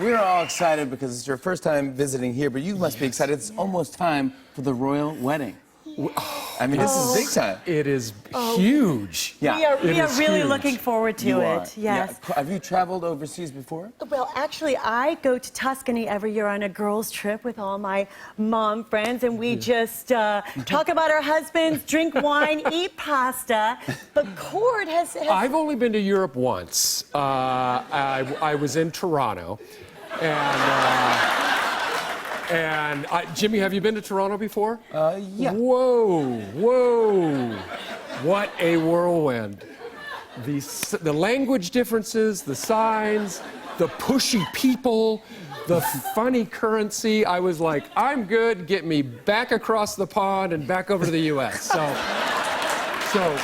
We're all excited because it's your first time visiting here, but you must be excited. It's almost time for the royal wedding. I mean, this is big time. It is huge. Yeah. We are really huge. looking forward to You it. are. Yes. Yeah. Have you traveled overseas before? Well, actually, I go to Tuscany every year on a girls' trip with all my mom friends, and we just talk about our husbands, drink wine, eat pasta. But Cord has... I've only been to Europe once. I was in Toronto, and Jimmy, have you been to Toronto before? Yeah. Whoa! What a whirlwind! The language differences, the signs, the pushy people, the funny currency. I was like, I'm good. Get me back across the pond and back over to the U.S. So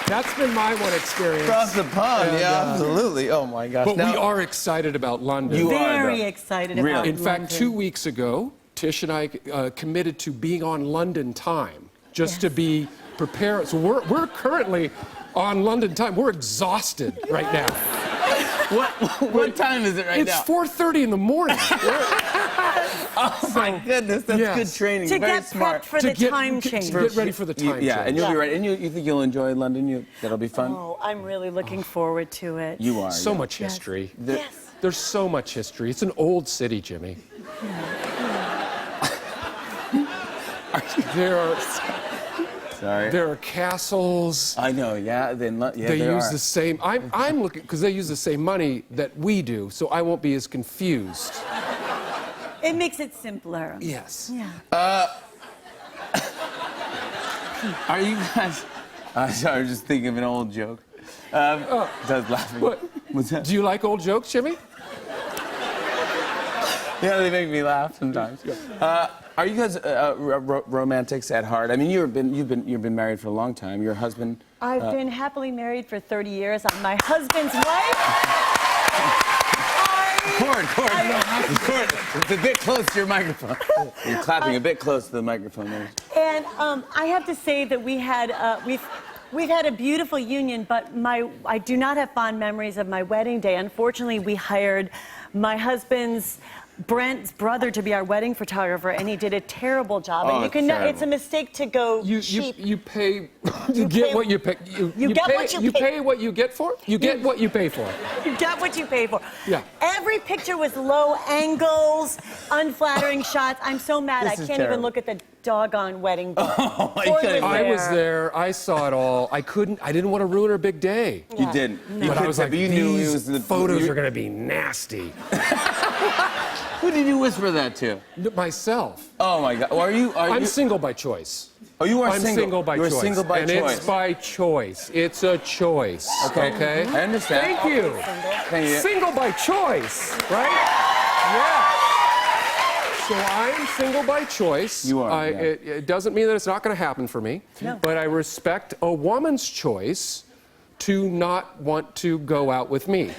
that's been my one experience. Across the pond, And, yeah, absolutely. Oh my gosh. But we are excited about London. You are, very though. excited Really? about In fact, London. 2 weeks ago, Tish and I committed to being on London time, just to be prepared. So we're currently on London time. We're exhausted right now. What time is it right now? It's 4:30 in the morning. Oh my goodness, that's good training. To Very get smart. prepped for the time change. To get ready for the time Yeah, change. and you'll be right. And you think you'll enjoy London? That'll be fun? Oh, I'm really looking forward to it. You are. So yeah. much history. Yes. There's so much history. It's an old city, Jimmy. Sorry. There are castles. I know, yeah. They They use are. the same. I'm looking because they use the same money that we do, so I won't be as confused. It makes it simpler. Yes. Yeah. Are you guys... sorry, I was just thinking of an old joke. I was laughing. What? What's that? Do you like old jokes, Jimmy? Yeah, they make me laugh sometimes. Are you guys romantics at heart? I mean, you've been married for a long time. Your husband... I've been happily married for 30 years. I'm my husband's wife. Cord, it's a bit close to your microphone. You're clapping a bit close to the microphone there. And I have to say that we've had a beautiful union, but I do not have fond memories of my wedding day. Unfortunately, we hired my husband's Brent's brother to be our wedding photographer, and he did a terrible job. Oh, and it's a mistake to go cheap. You pay. You get what you pay. You get pay, what you you pay. pay what you get for. You get what you pay for. You get what you pay for. Yeah. Every picture was low angles, unflattering shots. I'm so mad. This I is can't terrible. even look at the doggone wedding day. Oh, you Cord couldn't- I was there. I saw it all. I didn't want to ruin her big day. You didn't. You But I was like, you knew it was these photos are going to be nasty. Who did you whisper that to? Myself. Oh my God. I'm single by choice. Oh, you are I'm single. single by You're choice. single by and choice. it's by choice. It's a choice. Okay. I understand. Thank you. Thank you. Single by choice, right? Yeah. So I'm single by choice. You are, yeah. It doesn't mean that it's not going to happen for me. No. But I respect a woman's choice to not want to go out with me.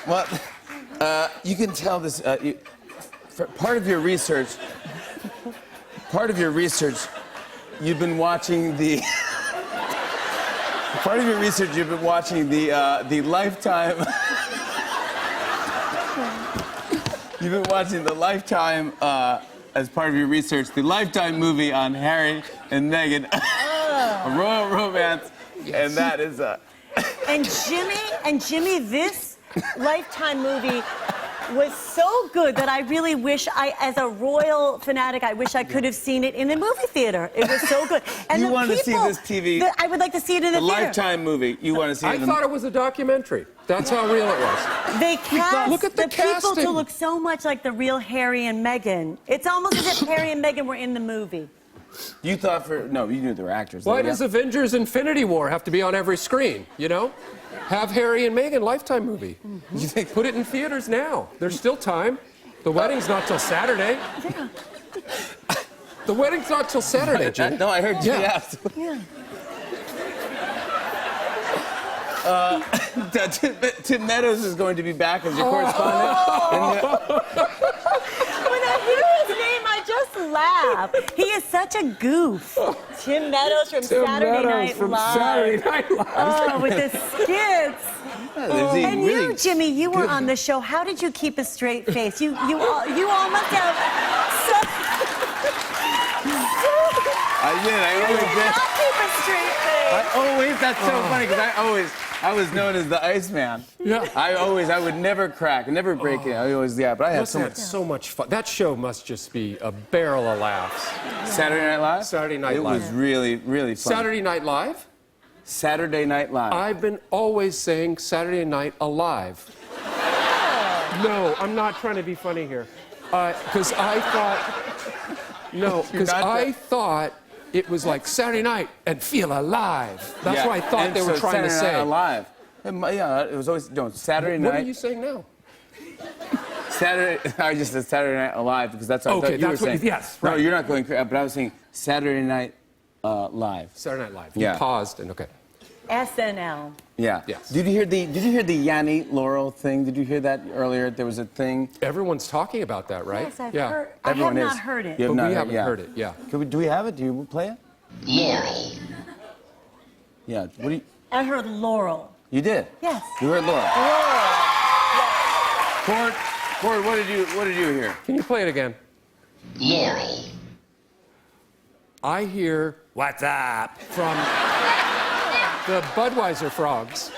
Well, you can tell this. Part of your research, you've been watching the. Part of your research, you've been watching the Lifetime. You've been watching the Lifetime as part of your research, the Lifetime movie on Harry and Meghan, a royal romance, and that is And Jimmy, this Lifetime movie was so good that I really wish as a royal fanatic, I wish I could have seen it in the movie theater. It was so good. And You the wanted to see people- this TV I would like to see it in the the theater. Lifetime movie. You want to see it? I thought it was a documentary. That's how real it was. They cast Look at the people casting. to look so much like the real Harry and Meghan. It's almost as if Harry and Meghan were in the movie. You thought you knew they were actors. Why though, does yeah? Avengers Infinity War have to be on every screen, you know? Have Harry and Meghan Lifetime movie. You think? Put it in theaters now. There's still time. The wedding's not till Saturday. The wedding's not till Saturday, Jim. No, I heard you Yeah. asked. Yeah. Tim Meadows is going to be back as your correspondent. When I hear his name, I just laugh. He is such a goof. Tim Meadows from Tim Saturday Meadows Night from Live. Saturday Night Live. Oh, with the skits. And you, Jimmy, you were on the show. How did you keep a straight face? You all must have. I did. I always did. Not keep a straight face. That's so funny because I was known as the Iceman. Yeah. I would never crack, never break it. I always, but I had So much fun. That show must just be a barrel of laughs. Saturday Night Live? Saturday Night Live. It was really, really fun. Saturday Night Live? Saturday Night Live. I've been always saying Saturday Night Alive. No, I'm not trying to be funny here. Because I thought it was like Saturday night and feel alive. That's what I thought they were trying to say. Saturday Night Alive. It was always Saturday night. What are you saying now? I just said Saturday Night Alive because that's what I thought you were saying. Yes, No, right. you're not going crazy, but I was saying Saturday Night Live. Saturday Night Live. Yeah. You paused and okay. SNL. Yeah. Yes. Did you hear the Yanni Laurel thing? Did you hear that earlier? There was a thing. Everyone's talking about that, right? Yes, I've yeah. heard. I have Everyone not is. heard it. You have But not we haven't yeah. heard it, yeah. Do we have it? Do you play it? Laurel. Yeah. What do you? I heard Laurel. You did. Yes. You heard Laurel. Laurel. Cord, what did you hear? Can you play it again? Laurel. I hear "What's up" from the Budweiser Frogs.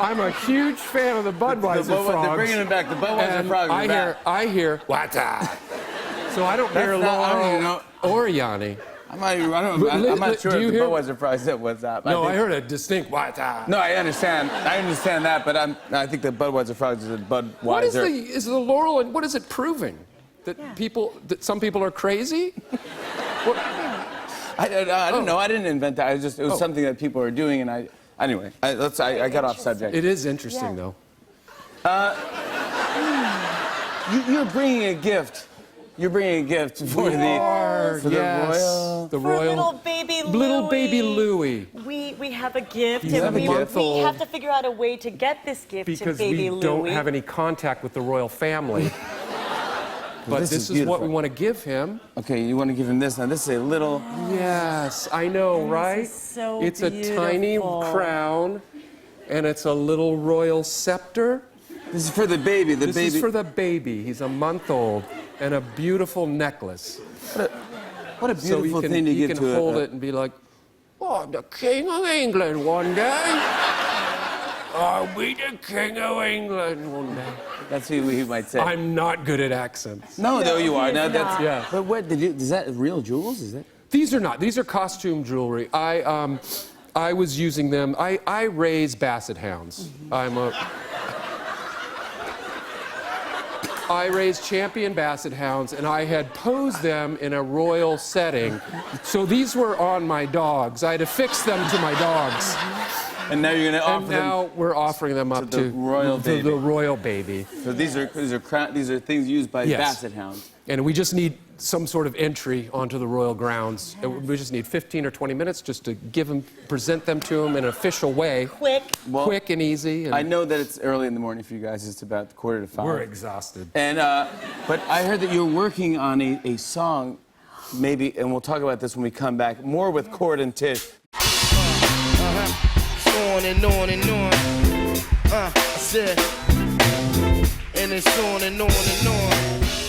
I'm a huge fan of the Budweiser Frogs. They're bringing them back. The Budweiser and Frogs are back. I hear "What's up." So I don't hear not- I don't even know. Laurel or Yanni. I'm not sure do you if the hear- Budweiser Frogs said what's up. No, I think- heard a distinct "What's up." No, I understand that, but I think the Budweiser Frogs is a Budweiser. What is the Laurel and what is it proving? That that some people are crazy? What? I don't know. I didn't invent that. It was something that people are doing, and I got off subject. It is interesting, though. You're bringing a gift. You're bringing a gift for the royal. The For royal little baby Louie. little baby Louie. We have a gift, You have and a gift. we have to figure out a way to get this gift Because to baby we Louie. don't have any contact with the royal family. But this this is is what we beautiful. want to give him. Okay, you want to give him this now. This is a little. Yes, I know, right? is so It's a tiny beautiful. crown, and it's a little royal scepter. This is for the baby. This is for the baby. He's a month old, and a beautiful necklace. What a So beautiful he thing to can give to hold it and be like, "Oh, I'm the King of England one day. I'll be the King of England one day." That's what he might say. I'm not good at accents. No, you are. he No, is that's. not. Yeah. But what did you? Is that real jewels? Is that? These are not. These are costume jewelry. I was using them. I raise basset hounds. I raised champion basset hounds, and I had posed them in a royal setting. So these were on my dogs. I had affixed them to my dogs. And now you're going to offer And now we're offering them up to the royal baby. the royal baby. them. So these are things used by Yes. basset hounds. And we just need some sort of entry onto the royal grounds. We just need 15 or 20 minutes just to present them to them in an official way. Well, Quick and easy. And I know that it's early in the morning for you guys. It's about 4:45. we're exhausted. And but I heard that you're working on a song, maybe, and we'll talk about this when we come back. More with Cord and Tish. On and on and on. I said, and it's on and on and on.